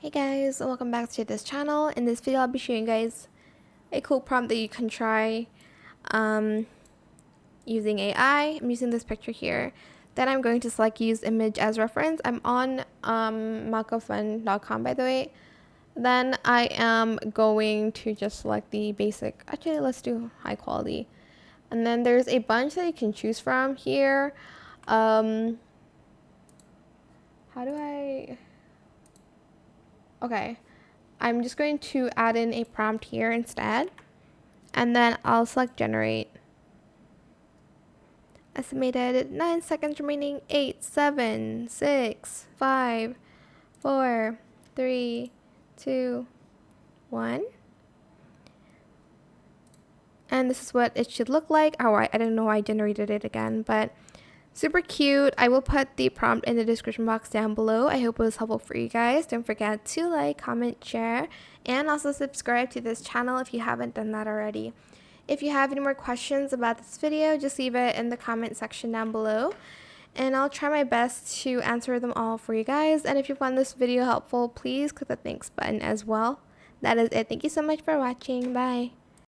Hey guys, welcome back to this channel. In this video I'll be showing you guys a cool prompt that you can try using AI. I'm using this picture here. Then I'm going to select use image as reference. I'm on Makofun.com, by the way. Then I am going to just select the basic. Actually, let's do high quality. And then there's a bunch that you can choose from here. How do I... Okay, I'm just going to add in a prompt here instead. And then I'll select generate. Estimated 9 seconds remaining. 8, 7, 6, 5, 4, 3, 2, 1. And this is what it should look like. Oh, I don't know why I generated it again, but super cute. I will put the prompt in the description box down below. I hope it was helpful for you guys. Don't forget to like, comment, share, and also subscribe to this channel if you haven't done that already. If you have any more questions about this video, just leave it in the comment section down below, and I'll try my best to answer them all for you guys. And if you found this video helpful, please click the thanks button as well. That is it. Thank you so much for watching. Bye.